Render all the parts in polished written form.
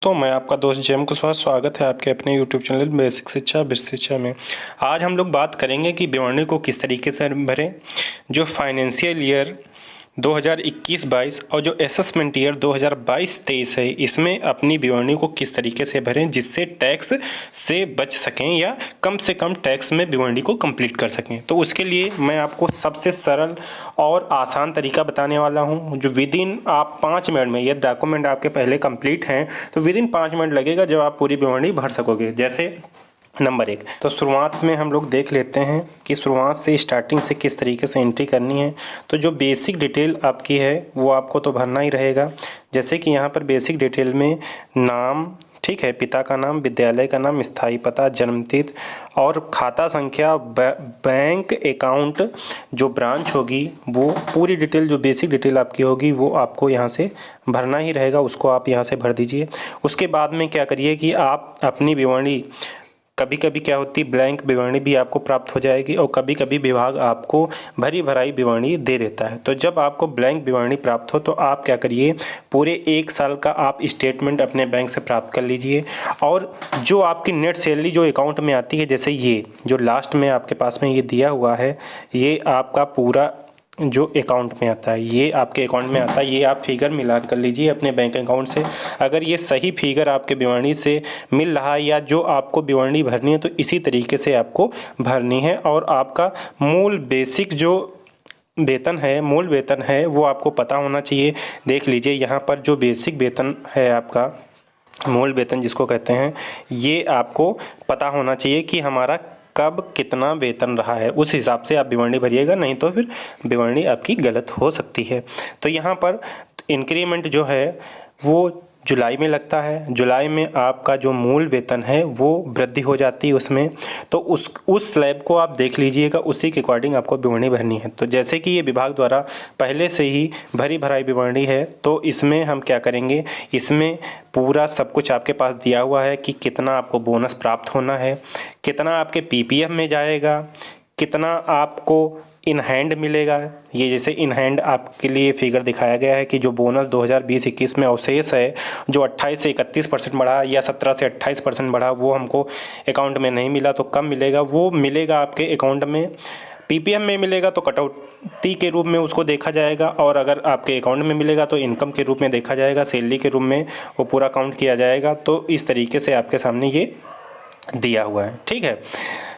तो मैं आपका दोस्त जेम कुशवाहा, स्वागत है आपके अपने यूट्यूब चैनल बेसिक शिक्षा वित्त शिक्षा में। आज हम लोग बात करेंगे कि विवरणी को किस तरीके से भरें। जो फाइनेंशियल ईयर 2021-22 और जो असेसमेंट ईयर 2022-23 है, इसमें अपनी विवरणी को किस तरीके से भरें जिससे टैक्स से बच सकें या कम से कम टैक्स में विवरणी को कंप्लीट कर सकें। तो उसके लिए मैं आपको सबसे सरल और आसान तरीका बताने वाला हूं, जो विद इन आप 5 मिनट में, ये डॉक्यूमेंट आपके पहले कंप्लीट हैं तो विद इन 5 मिनट लगेगा जब आप पूरी विवरणी भर सकोगे। जैसे नंबर 1, तो शुरुआत में हम लोग देख लेते हैं कि शुरुआत से स्टार्टिंग से किस तरीके से एंट्री करनी है। तो जो बेसिक डिटेल आपकी है वो आपको तो भरना ही रहेगा। जैसे कि यहाँ पर बेसिक डिटेल में नाम, ठीक है, पिता का नाम, विद्यालय का नाम, स्थायी पता, जन्मतिथि और खाता संख्या, बैंक अकाउंट जो ब्रांच होगी वो पूरी डिटेल, जो बेसिक डिटेल आपकी होगी वो आपको यहाँ से भरना ही रहेगा, उसको आप यहाँ से भर दीजिए। उसके बाद में क्या करिए कि आप अपनी विवरणी, कभी कभी क्या होती, ब्लैंक विवरणी भी आपको प्राप्त हो जाएगी और कभी कभी विभाग आपको भरी भराई विवरणी दे देता है। तो जब आपको ब्लैंक विवरणी प्राप्त हो तो आप क्या करिए, पूरे 1 साल का आप स्टेटमेंट अपने बैंक से प्राप्त कर लीजिए। और जो आपकी नेट सैलरी जो अकाउंट में आती है, जैसे ये जो लास्ट में आपके पास में ये दिया हुआ है, ये आपका पूरा जो अकाउंट में आता है, ये आपके अकाउंट में आता है, ये आप फिगर मिलान कर लीजिए अपने बैंक अकाउंट से। अगर ये सही फिगर आपके विवरणी से मिल रहा है या जो आपको विवरणी भरनी है तो इसी तरीके से आपको भरनी है। और आपका मूल बेसिक जो वेतन है, मूल वेतन है, वो आपको पता होना चाहिए। देख लीजिए यहाँ पर जो बेसिक वेतन है आपका, मूल वेतन जिसको कहते हैं, ये आपको पता होना चाहिए कि हमारा कब कितना वेतन रहा है, उस हिसाब से आप विवरणी भरिएगा, नहीं तो फिर विवरणी आपकी गलत हो सकती है। तो यहाँ पर इंक्रीमेंट जो है वो जुलाई में लगता है। जुलाई में आपका जो मूल वेतन है वो वृद्धि हो जाती है उसमें, तो उस स्लैब को आप देख लीजिएगा, उसी के अकॉर्डिंग आपको विवरणी भरनी है। तो जैसे कि ये विभाग द्वारा पहले से ही भरी भराई विवरणी है, तो इसमें हम क्या करेंगे, इसमें पूरा सब कुछ आपके पास दिया हुआ है कि कितना आपको बोनस प्राप्त होना है, कितना आपके पीपीएफ में जाएगा, कितना आपको इन हैंड मिलेगा। ये जैसे इन हैंड आपके लिए फिगर दिखाया गया है कि जो बोनस 2020-21 में अवशेष है, जो 28 से 31% बढ़ा या 17 से 28% बढ़ा, वो हमको अकाउंट में नहीं मिला तो कब मिलेगा, वो मिलेगा आपके अकाउंट में। पीपीएम में मिलेगा तो कटौती के रूप में उसको देखा जाएगा, और अगर आपके अकाउंट में मिलेगा तो इनकम के रूप में देखा जाएगा, सैलरी के रूप में वो पूरा काउंट किया जाएगा। तो इस तरीके से आपके सामने ये दिया हुआ है, ठीक है।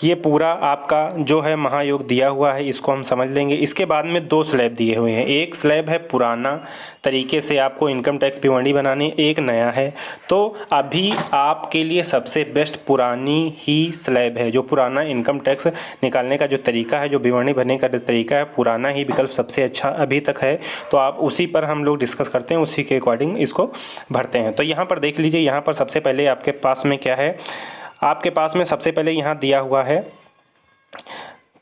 ये पूरा आपका जो है महायोग दिया हुआ है, इसको हम समझ लेंगे। इसके बाद में 2 स्लैब दिए हुए हैं। एक स्लैब है पुराना तरीके से आपको इनकम टैक्स विवरणी बनानी, एक नया है। तो अभी आपके लिए सबसे बेस्ट पुरानी ही स्लैब है। जो पुराना इनकम टैक्स निकालने का जो तरीका है, जो विवरणी भरने का तरीका है, पुराना ही विकल्प सबसे अच्छा अभी तक है। तो आप उसी पर हम लोग डिस्कस करते हैं, उसी के अकॉर्डिंग इसको भरते हैं। तो यहाँ पर देख लीजिए, यहाँ पर सबसे पहले आपके पास में क्या है, आपके पास में सबसे पहले यहाँ दिया हुआ है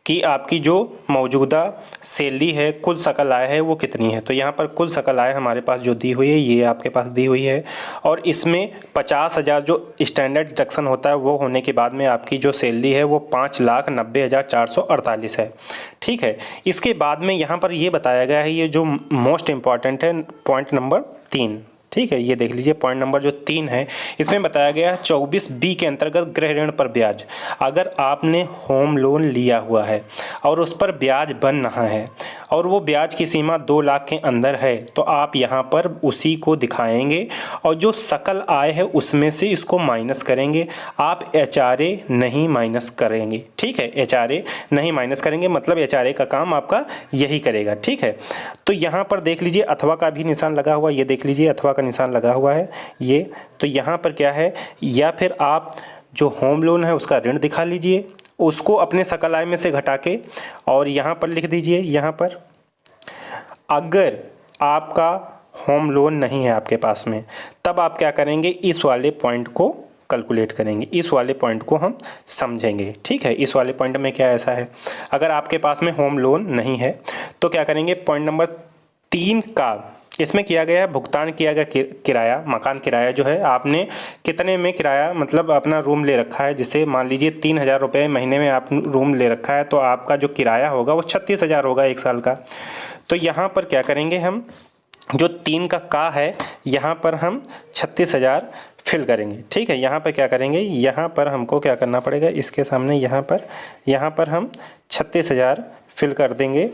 कि आपकी जो मौजूदा सैलरी है, कुल सकल आय है, वो कितनी है। तो यहाँ पर कुल सकल आय हमारे पास जो दी हुई है, ये आपके पास दी हुई है। और इसमें 50,000 जो स्टैंडर्ड डिडक्शन होता है वो होने के बाद में आपकी जो सैलरी है वो 5,90,448 है, ठीक है। इसके बाद में यहाँ पर ये बताया गया है, ये जो मोस्ट इम्पॉर्टेंट है, पॉइंट नंबर 3, ठीक है। ये देख लीजिए पॉइंट नंबर जो 3 है, इसमें बताया गया है 24B के अंतर्गत गृह ऋण पर ब्याज। अगर आपने होम लोन लिया हुआ है और उस पर ब्याज बन रहा है और वो ब्याज की सीमा 2 लाख के अंदर है, तो आप यहाँ पर उसी को दिखाएंगे और जो सकल आय है उसमें से इसको माइनस करेंगे। आप HRA नहीं माइनस करेंगे, ठीक है। HRA नहीं माइनस करेंगे, मतलब HRA का काम आपका यही करेगा, ठीक है। तो यहाँ पर देख लीजिए अथवा का भी निशान लगा हुआ है, ये देख लीजिए अथवा का निशान लगा हुआ है ये। तो यहाँ पर क्या है, या फिर आप जो होम लोन है उसका ऋण दिखा लीजिए, उसको अपने सकल आय में से घटा के और यहाँ पर लिख दीजिए। यहाँ पर अगर आपका होम लोन नहीं है आपके पास में, तब आप क्या करेंगे, इस वाले पॉइंट को कैलकुलेट करेंगे, इस वाले पॉइंट को हम समझेंगे, ठीक है। इस वाले पॉइंट में क्या ऐसा है, अगर आपके पास में होम लोन नहीं है तो क्या करेंगे, पॉइंट नंबर 3 का इसमें किया गया है, भुगतान किया गया किराया, मकान किराया जो है, आपने कितने में किराया, मतलब अपना रूम ले रखा है, जिसे मान लीजिए 3,000 रुपये महीने में आप रूम ले रखा है, तो आपका जो किराया होगा वो 36,000 होगा 1 साल का। तो यहाँ पर क्या करेंगे हम, जो 3 का है यहाँ पर हम 36,000 फिल करेंगे। ठीक है, यहाँ पर क्या करेंगे, यहाँ पर हमको क्या करना पड़ेगा, इसके सामने यहाँ पर हम 36,000 फिल कर देंगे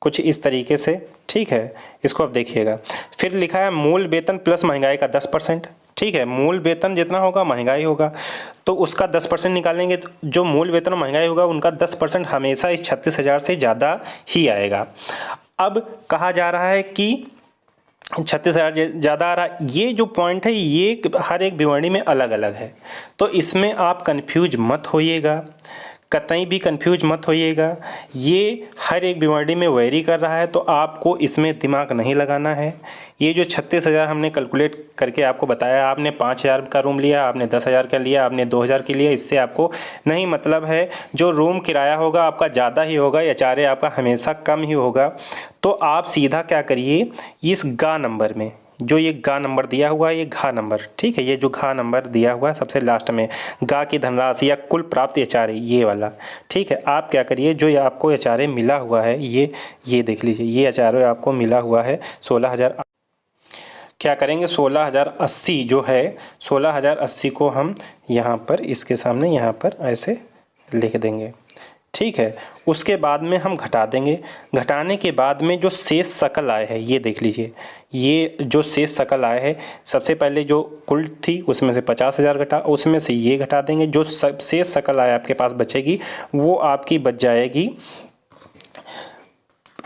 कुछ इस तरीके से। ठीक है, इसको अब देखिएगा। फिर लिखा है मूल वेतन प्लस महंगाई का 10%। ठीक है, मूल वेतन जितना होगा महंगाई होगा तो उसका 10% निकालेंगे। तो जो मूल वेतन और महंगाई होगा उनका 10% हमेशा इस 36,000 से ज़्यादा ही आएगा। अब कहा जा रहा है कि 36,000 ज़्यादा आ रहा है। ये जो पॉइंट है ये हर एक भिवाड़ी में अलग अलग है, तो इसमें आप कंफ्यूज मत होइएगा, कतई भी कंफ्यूज मत होइएगा। ये हर एक भिवाड़ी में वेरी कर रहा है, तो आपको इसमें दिमाग नहीं लगाना है। ये जो 36,000 हमने कैलकुलेट करके आपको बताया, आपने 5,000 का रूम लिया, आपने 10,000 का लिया, आपने 2,000 के लिया, इससे आपको नहीं मतलब है। जो रूम किराया होगा आपका ज़्यादा ही होगा, एचआरए आपका हमेशा कम ही होगा। तो आप सीधा क्या करिए, इस गा नंबर में जो ये गा नंबर दिया हुआ है, ये घा नंबर, ठीक है, ये जो घा नंबर दिया हुआ है सबसे लास्ट में, गा की धनराशि या कुल प्राप्त एचआरए ये वाला। ठीक है, आप क्या करिए, जो ये आपको एचआरए मिला हुआ है ये देख लीजिए, ये एचआरए आपको मिला हुआ है 16,000। क्या करेंगे, 16,080 जो है, 16,080 को हम यहाँ पर इसके सामने यहाँ पर ऐसे लिख देंगे। ठीक है, उसके बाद में हम घटा देंगे। घटाने के बाद में जो शेष सकल आय है ये देख लीजिए, ये जो शेष सकल आय है, सबसे पहले जो कुल थी उसमें से 50,000 घटा, उसमें से ये घटा देंगे। जो शेष सकल आय आपके पास बचेगी वो आपकी बच जाएगी,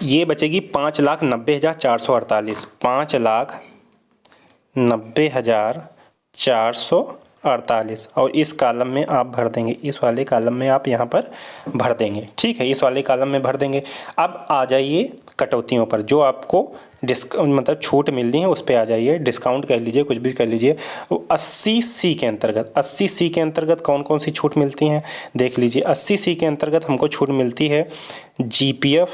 ये बचेगी 5,90,448, 5,90,448। और इस कॉलम में आप भर देंगे, इस वाले कॉलम में आप यहाँ पर भर देंगे। ठीक है, इस वाले कॉलम में भर देंगे। अब आ जाइए कटौतियों पर, जो आपको मतलब छूट मिलनी है उस पर आ जाइए, डिस्काउंट कह लीजिए, कुछ भी कर लीजिए। 80C के अंतर्गत, 80C के अंतर्गत कौन कौन सी छूट मिलती हैं देख लीजिए। 80C के अंतर्गत हमको छूट मिलती है GPF,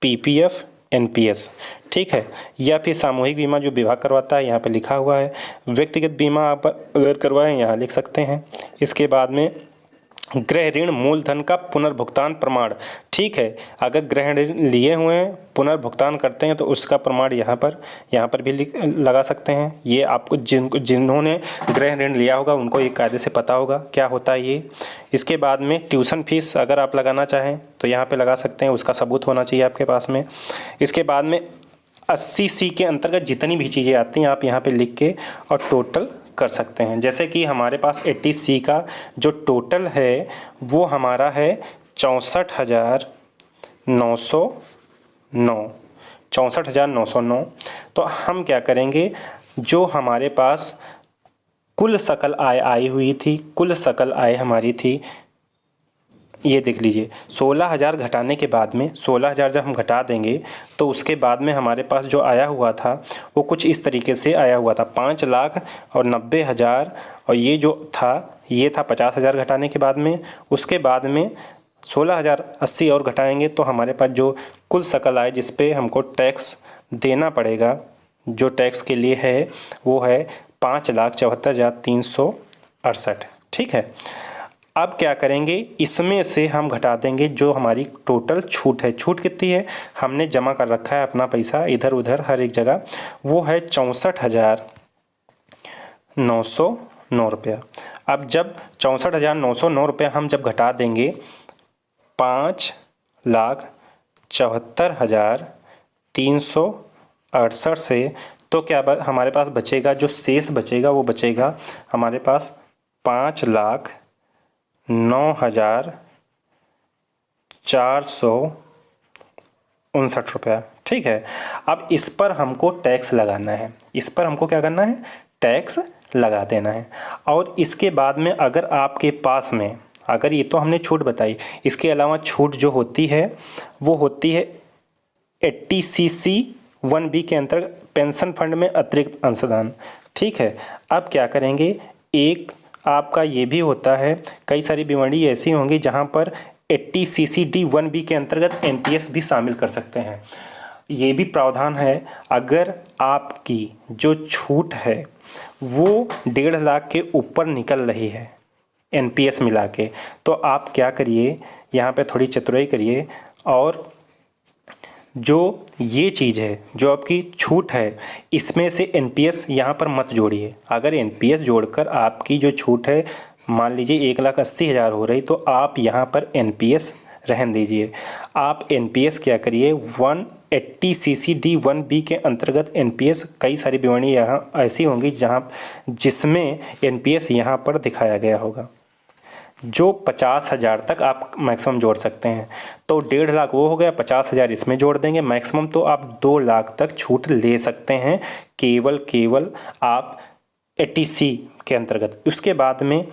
PPF, NPS। ठीक है, या फिर सामूहिक बीमा जो विभाग करवाता है यहाँ पे लिखा हुआ है। व्यक्तिगत बीमा आप अगर करवाएं यहाँ लिख सकते हैं। इसके बाद में गृह ऋण मूलधन का पुनर्भुगतान प्रमाण। ठीक है, अगर गृह ऋण लिए हुए हैं पुनर्भुगतान करते हैं तो उसका प्रमाण यहाँ पर भी लगा सकते हैं। ये आपको जिन्होंने गृह ऋण लिया होगा उनको ये कायदे से पता होगा क्या होता है ये। इसके बाद में ट्यूशन फीस अगर आप लगाना चाहें तो यहाँ पे लगा सकते हैं, उसका सबूत होना चाहिए आपके पास में। इसके बाद में 80C के अंतर्गत जितनी भी चीज़ें आती हैं आप यहाँ पे लिख के और टोटल कर सकते हैं। जैसे कि हमारे पास 80C का जो टोटल है वो हमारा है 64,909, 64,909। तो हम क्या करेंगे, जो हमारे पास कुल सकल आय आई हुई थी, कुल सकल आय हमारी थी, ये देख लीजिए 16,000 घटाने के बाद में, 16,000 जब हम घटा देंगे तो उसके बाद में हमारे पास जो आया हुआ था वो कुछ इस तरीके से आया हुआ था, 5,90,000। और ये जो था ये था 50,000 घटाने के बाद में। उसके बाद में 16,080 और घटाएंगे तो हमारे पास जो कुल सकल आय जिस पे हमको टैक्स देना पड़ेगा, जो टैक्स के लिए है वो है 5,74,368। ठीक है, अब क्या करेंगे, इसमें से हम घटा देंगे जो हमारी टोटल छूट है। छूट कितनी है, हमने जमा कर रखा है अपना पैसा इधर उधर हर एक जगह, वो है 64,909 रुपया। अब जब 64,909 रुपया हम जब घटा देंगे 5,74,368 से, तो क्या हमारे पास बचेगा, जो शेष बचेगा वो बचेगा हमारे पास 5,09,459 रुपया। ठीक है, अब इस पर हमको टैक्स लगाना है, इस पर हमको क्या करना है, टैक्स लगा देना है। और इसके बाद में अगर आपके पास में, अगर ये तो हमने छूट बताई, इसके अलावा छूट जो होती है वो होती है 80CC 1B के अंतर्गत पेंशन फंड में अतिरिक्त अंशदान। ठीक है, अब क्या करेंगे, एक आपका ये भी होता है, कई सारी बीमारी ऐसी होंगी जहाँ पर 80CC D 1B के अंतर्गत NPS भी शामिल कर सकते हैं। ये भी प्रावधान है, अगर आपकी जो छूट है वो 1.5 लाख के ऊपर निकल रही है NPS मिला के, तो आप क्या करिए, यहाँ पे थोड़ी चतुराई करिए और जो ये चीज़ है, जो आपकी छूट है, इसमें से एनपीएस यहाँ पर मत जोड़िए। अगर एनपीएस जोड़कर आपकी जो छूट है मान लीजिए 1,80,000 हो रही, तो आप यहाँ पर एनपीएस रहन दीजिए। आप एनपीएस क्या करिए, 180 CCD 1B के अंतर्गत एनपीएस, कई सारी बीमारी यहाँ ऐसी होंगी जिसमें एनपीएस यहाँ पर दिखाया गया होगा। जो 50,000 तक आप मैक्सिमम जोड़ सकते हैं, तो 1.5 लाख वो हो गया, 50,000 इसमें जोड़ देंगे मैक्सिमम, तो आप 2 लाख तक छूट ले सकते हैं केवल आप 80C के अंतर्गत। उसके बाद में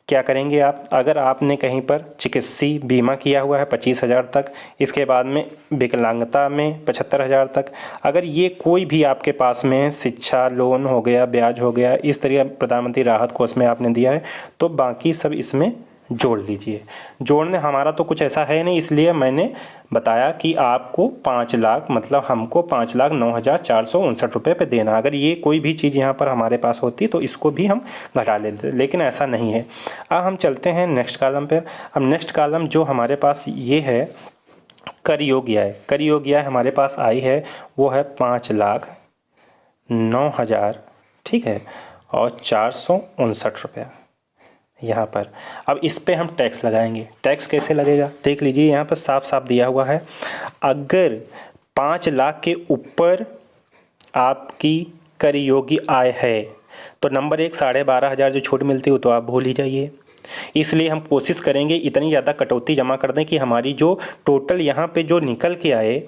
क्या करेंगे आप, अगर आपने कहीं पर चिकित्सीय बीमा किया हुआ है 25,000 तक, इसके बाद में विकलांगता में 75,000 तक, अगर ये कोई भी आपके पास में शिक्षा लोन हो गया, ब्याज हो गया, इस तरह प्रधानमंत्री राहत कोष में आपने दिया है, तो बाकी सब इसमें जोड़ लीजिए। जोड़ने हमारा तो कुछ ऐसा है नहीं, इसलिए मैंने बताया कि आपको 5 लाख, मतलब हमको 5,09,459 रुपये पे देना। अगर ये कोई भी चीज़ यहाँ पर हमारे पास होती तो इसको भी हम घटा लेते, लेकिन ऐसा नहीं है। अब हम चलते हैं नेक्स्ट कॉलम पर। अब नेक्स्ट कॉलम जो हमारे पास ये है, कर योग्य आय। कर योग्य आय हमारे पास आई है, वो है 5,09,000, ठीक है, और 459 रुपया यहाँ पर। अब इस पे हम टैक्स लगाएंगे। टैक्स कैसे लगेगा देख लीजिए, यहाँ पर साफ साफ दिया हुआ है। अगर 5 लाख के ऊपर आपकी कर योग्य आय है तो नंबर 1 12,500 जो छूट मिलती है तो आप भूल ही जाइए। इसलिए हम कोशिश करेंगे इतनी ज़्यादा कटौती जमा कर दें कि हमारी जो टोटल यहाँ पे जो निकल के आए,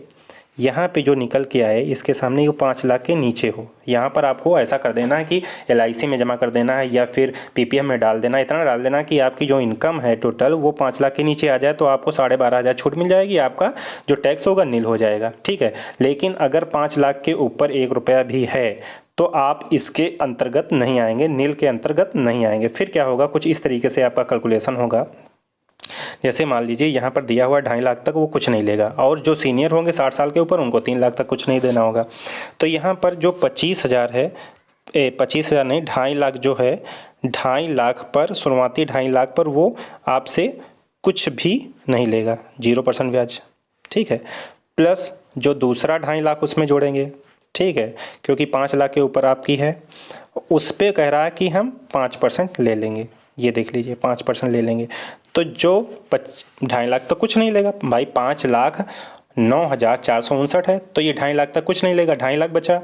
यहाँ पे जो निकल के आए इसके सामने वो 5 लाख के नीचे हो। यहाँ पर आपको ऐसा कर देना है कि LIC में जमा कर देना है या फिर PPF में डाल देना, इतना डाल देना कि आपकी जो इनकम है टोटल वो 5 लाख के नीचे आ जाए, तो आपको 12,500 छूट मिल जाएगी, आपका जो टैक्स होगा नील हो जाएगा, ठीक है। लेकिन अगर 5 लाख के ऊपर 1 रुपया भी है तो आप इसके अंतर्गत नहीं आएंगे, नील के अंतर्गत नहीं आएंगे। फिर क्या होगा, कुछ इस तरीके से आपका कैलकुलेशन होगा। जैसे मान लीजिए यहाँ पर दिया हुआ 2.5 लाख तक वो कुछ नहीं लेगा, और जो सीनियर होंगे 60 साल के ऊपर उनको 3 लाख तक कुछ नहीं देना होगा। तो यहाँ पर जो 25,000 है, 25,000 नहीं, 2.5 लाख जो है, 2.5 लाख पर, शुरुआती 2.5 लाख पर वो आपसे कुछ भी नहीं लेगा, 0% ब्याज, ठीक है। प्लस जो दूसरा 2.5 लाख उसमें जोड़ेंगे, ठीक है, क्योंकि 5 लाख के ऊपर आपकी है, उस पे कह रहा है कि हम 5% ले लेंगे। ये देख लीजिए 5% ले लेंगे, तो जो 2.5 लाख तो कुछ नहीं लेगा भाई, 5,09,459 है, तो ये 2.5 लाख तक कुछ नहीं लेगा, 2.5 लाख बचा,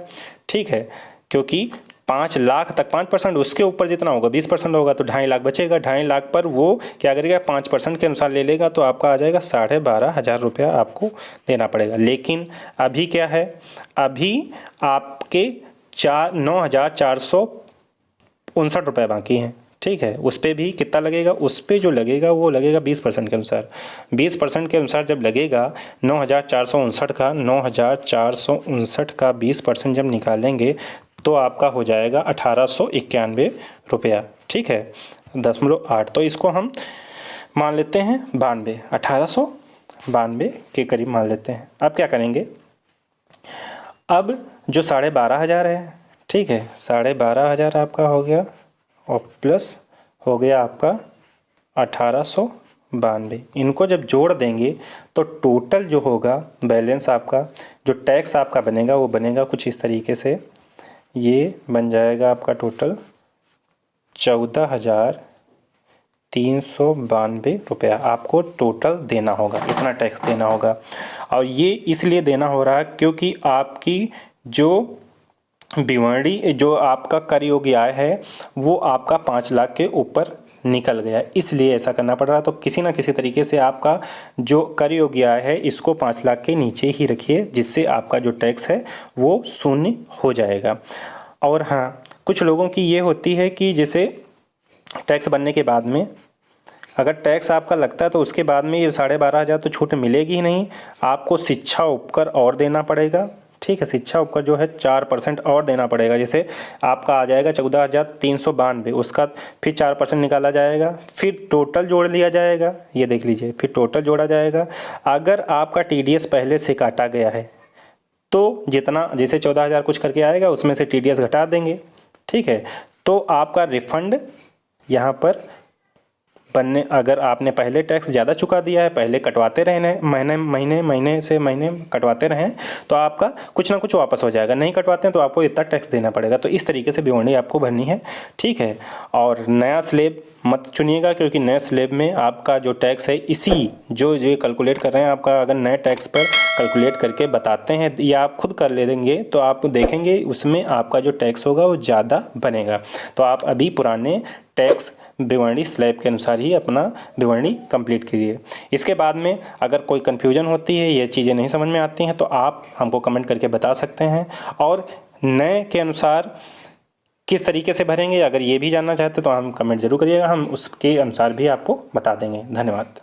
ठीक है। क्योंकि 5 लाख तक 5%, उसके ऊपर जितना होगा 20% होगा, तो 2.5 लाख बचेगा। 2.5 लाख पर वो क्या करेगा, 5% के अनुसार ले लेगा, तो आपका आ जाएगा 12,500 रुपया आपको देना पड़ेगा। लेकिन अभी क्या है, अभी आपके 9,459 रुपये बाकी हैं, ठीक है। उस पर भी कितना लगेगा, उस पर जो लगेगा वो लगेगा 20% के अनुसार। 20% के अनुसार जब लगेगा 9,459 का, 9,459 का 20% जब निकालेंगे तो आपका हो जाएगा 1,891 रुपया, ठीक है, 0.8। तो इसको हम मान लेते हैं 92, 1,892 के करीब मान लेते हैं। अब क्या करेंगे, अब जो 12,500 है, ठीक है, 12,500 आपका हो गया, और प्लस हो गया आपका 1,892। इनको जब जोड़ देंगे तो टोटल जो होगा बैलेंस आपका, जो टैक्स आपका बनेगा वो बनेगा कुछ इस तरीके से। ये बन जाएगा आपका टोटल 14,392 रुपया आपको टोटल देना होगा, इतना टैक्स देना होगा। और ये इसलिए देना हो रहा है क्योंकि आपकी जो बीमारी, जो आपका कर योग्य आय है वो आपका 5 लाख के ऊपर निकल गया, इसलिए ऐसा करना पड़ रहा। तो किसी ना किसी तरीके से आपका जो कर योग्य आय है इसको 5 लाख के नीचे ही रखिए, जिससे आपका जो टैक्स है वो शून्य हो जाएगा। और हाँ, कुछ लोगों की ये होती है कि जैसे टैक्स बनने के बाद में अगर टैक्स आपका लगता है तो उसके बाद में ये 12,500 तो छूट मिलेगी ही नहीं, आपको शिक्षा उपकर और देना पड़ेगा, ठीक है। शिक्षा उपकर जो है 4% और देना पड़ेगा। जैसे आपका आ जाएगा 14,392, उसका फिर 4% निकाला जाएगा, फिर टोटल जोड़ लिया जाएगा, ये देख लीजिए, फिर टोटल जोड़ा जाएगा। अगर आपका TDS पहले से काटा गया है तो जितना, जैसे 14,000 कुछ करके आएगा उसमें से TDS घटा देंगे, ठीक है, तो आपका रिफंड यहाँ पर बनने, अगर आपने पहले टैक्स ज़्यादा चुका दिया है, पहले कटवाते रहने महीने से महीने कटवाते रहें, तो आपका कुछ ना कुछ वापस हो जाएगा। नहीं कटवाते हैं तो आपको इतना टैक्स देना पड़ेगा। तो इस तरीके से भिवानी आपको भरनी है, ठीक है। और नया स्लैब मत चुनिएगा, क्योंकि नए स्लैब में आपका जो टैक्स है, इसी जो ये कैलकुलेट कर रहे हैं आपका, अगर नए टैक्स पर कैलकुलेट करके बताते हैं या आप खुद कर ले देंगे तो आप देखेंगे उसमें आपका जो टैक्स होगा वो ज़्यादा बनेगा। तो आप अभी पुराने टैक्स विवरणी स्लैब के अनुसार ही अपना विवरणी कंप्लीट कीजिए। इसके बाद में अगर कोई कन्फ्यूजन होती है, ये चीज़ें नहीं समझ में आती हैं, तो आप हमको कमेंट करके बता सकते हैं। और नए के अनुसार किस तरीके से भरेंगे, अगर ये भी जानना चाहते तो हम कमेंट ज़रूर करिएगा, हम उसके अनुसार भी आपको बता देंगे। धन्यवाद।